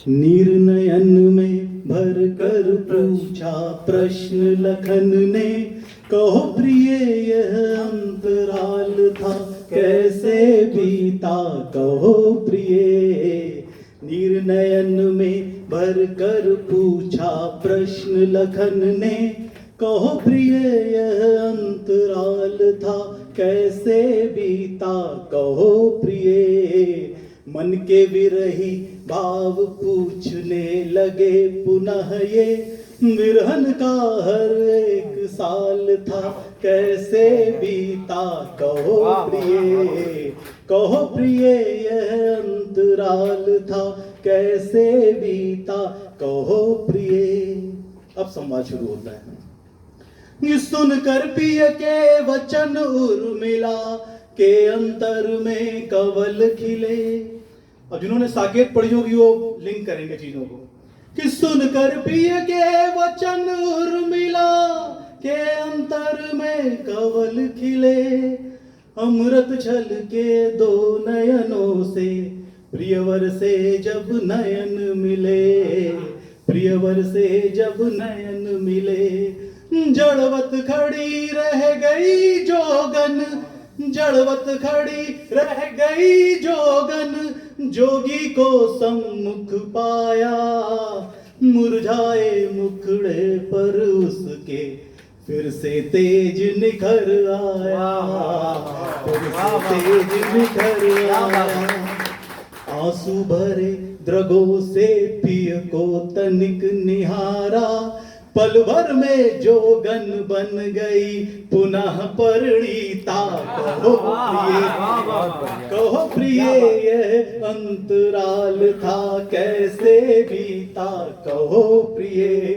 निर्नयन में भर कर पूछा प्रश्न लखन ने, कहो प्रिय यह अंतराल था कैसे बीता, कहो प्रिय। निर्नयन में भर कर पूछा प्रश्न लखन ने, कहो प्रिय यह अंतराल था कैसे बीता, कहो प्रिय। मन के विरही भाव पूछने लगे पुनः ये, विरहन का हर एक साल था कैसे बीता, कहो प्रिय। कहो प्रिय यह अंतराल था कैसे बीता, कहो प्रिय। अब संवाद शुरू होता है। सुनकर पिय के वचन उर्मिला के अंतर में कवल खिले। अब जिन्होंने साकेत पढ़ी होगी वो लिंक करेंगे चीजों को कि सुनकर पिय के वचन उर्मिला के अंतर में कवल खिले। अमृत छल के दो नयनों से प्रियवर से जब नयन मिले, प्रियवर से जब नयन मिले। जड़वत खड़ी रह गई जोगन, जड़वत खड़ी रह गई जोगन, जोगी को सम्मुख पाया। मुरझाए मुखड़े पर उसके फिर से तेज निखर आया, फिर से तेज निखर आया। आंसू भरे द्रगों से पिय को तनिक निहारा, पल भर में जोगन बन गई पुनः परिणीता। कहो प्रिय, कहो प्रिय यह अंतराल था कैसे बीता, कहो प्रिय।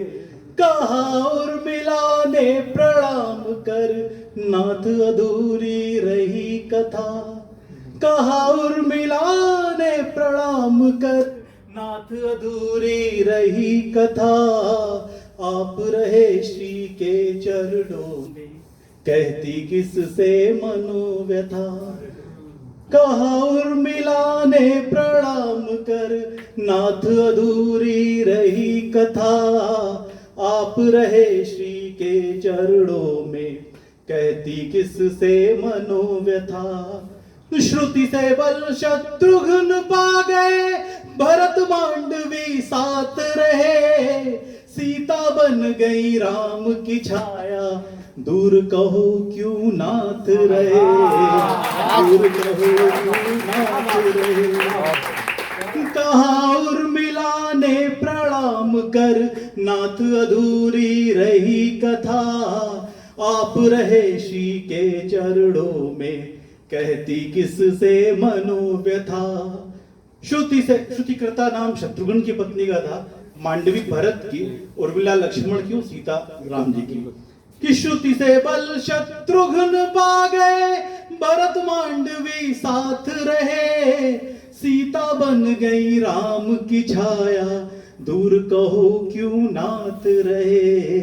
कहा उर्मिला ने प्रणाम कर नाथ अधूरी रही कथा, कहा उर्मिला ने प्रणाम कर नाथ अधूरी रही कथा। आप रहे श्री के चरणों में कहती किससे मनोव्यथा। कहा उर्मिला ने प्रणाम कर नाथ अधूरी रही कथा। आप रहे श्री के चरणों में कहती किससे मनोव्यथा। श्रुति से बल शत्रुघ्न पा गए, भरत मांडवी साथ रहे। सीता बन गई राम की छाया, दूर कहो क्यों नाथ रहे, दूर कहो क्यों नाथ रहे। कहा उर्मिला ने प्रणाम कर नाथ अधूरी रही कथा। आप रहे श्री के चरणों में कहती किससे मनोव्यथा। श्रुति से, श्रुति कृता नाम शत्रुघ्न की पत्नी का था, मांडवी भरत की, उर्मिला लक्ष्मण की, सीता राम जी की। कि श्रुति से बल शत्रुघ्न पा गए, भरत मांडवी साथ रहे। सीता बन गई राम की छाया, दूर कहो क्यों नाथ रहे,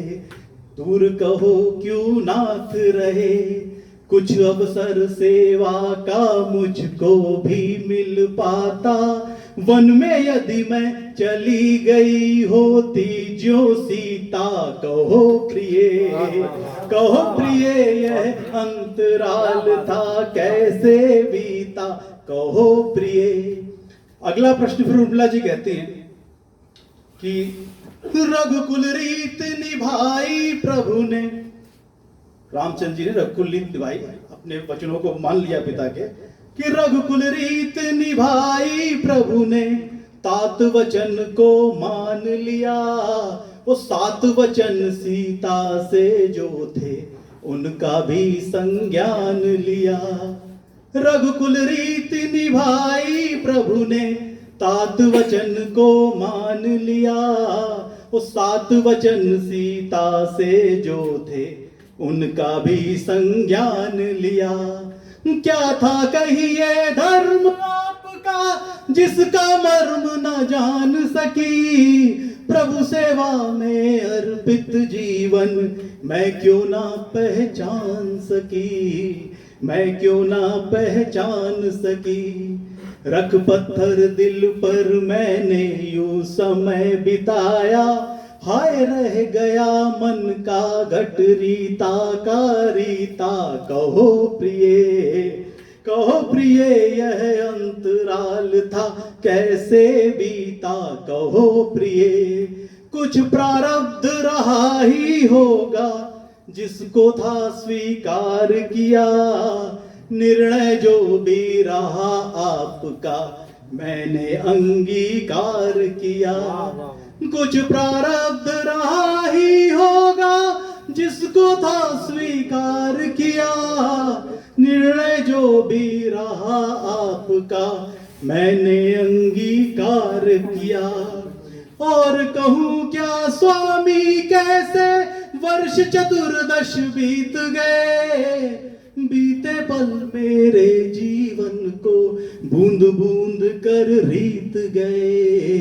दूर कहो क्यों नाथ रहे। कुछ अवसर सेवा का मुझको भी मिल पाता, वन में यदि मैं चली गई होती जो सीता। कहो प्रिय, कहो प्रिय यह अंतराल था कैसे बीता, कहो प्रिय। अगला प्रश्न फिर उर्मिला जी कहते हैं कि रघुकुल रीत निभाई प्रभु ने। रामचंद्र जी ने रघुकुल रीत निभाई, अपने वचनों को मान लिया पिता के, कि रघुकुल रीत निभाई प्रभु ने, तात वचन को मान लिया। वो 7 वचन सीता से जो थे उनका भी संज्ञान लिया। रघुकुल रीत निभाई प्रभु ने, तात वचन को मान लिया। वो 7 वचन सीता से जो थे उनका भी संज्ञान लिया। क्या था कहिए धर्म आपका जिसका मर्म न जान सकी, प्रभु सेवा में अर्पित जीवन मैं क्यों ना पहचान सकी, मैं क्यों ना पहचान सकी। रख पत्थर दिल पर मैंने यूं समय बिताया, हाय रह गया मन का घट रीता का रीता। कहो प्रिय, कहो प्रिय यह अंतराल था कैसे बीता। कहो प्रिय कुछ प्रारब्ध रहा ही होगा जिसको था स्वीकार किया, निर्णय जो भी रहा आपका मैंने अंगीकार किया। कुछ प्रारब्ध रहा ही होगा जिसको था स्वीकार किया, निर्णय जो भी रहा आपका मैंने अंगीकार किया। और कहूँ क्या स्वामी कैसे वर्ष चतुर्दश बीत गए, बीते पल मेरे जीवन को बूंद बूंद कर रीत गए,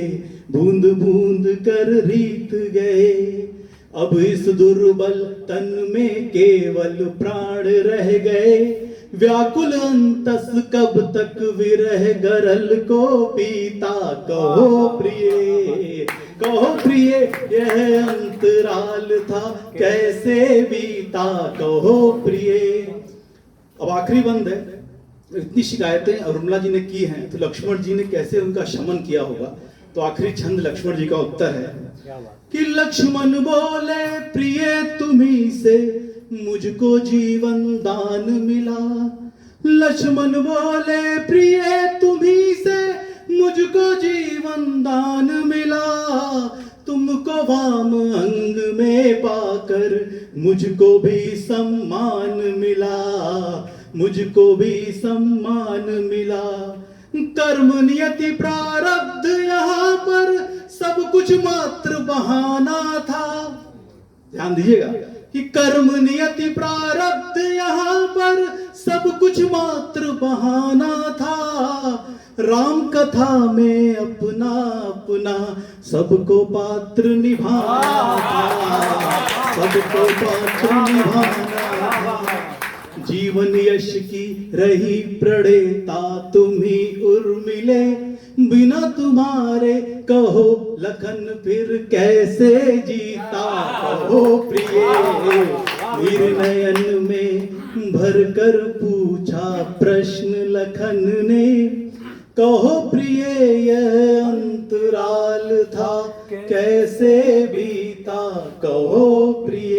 बूंद बूंद कर रीत गए। अब इस दुर्बल तन में केवल प्राण रह गए, व्याकुल अंतस कब तक विरह गरल को पीता। कहो प्रिय, कहो प्रिय यह अंतराल था कैसे बीता। कहो प्रिय। अब आखिरी बंद है। इतनी शिकायतें उर्मिला जी ने की हैं तो लक्ष्मण जी ने कैसे उनका शमन किया होगा। तो आखिरी छंद लक्ष्मण जी का उत्तर है कि लक्ष्मण बोले प्रिय तुम्ही से मुझको जीवन दान मिला। लक्ष्मण बोले प्रिय तुम्ही से मुझको जीवन दान मिला, तुमको वाम अंग में पाकर मुझको भी सम्मान मिला, मुझको भी सम्मान मिला। कर्म नियति प्रारब्ध यहाँ पर सब कुछ मात्र बहाना था। ध्यान दीजिएगा कि कर्म नियति प्रारब्ध यहाँ पर सब कुछ मात्र बहाना था। राम कथा में अपना अपना सबको पात्र निभाना था, सबको पात्र निभाना था। जीवन यश की रही प्रणेता तुम्ही उर्मिले, बिना तुम्हारे कहो लखन फिर कैसे जीता। कहो प्रिय निर्नयन में भर कर पूछा प्रश्न लखन ने, कहो प्रिय यह अंतराल था कैसे बीता। कहो प्रिय।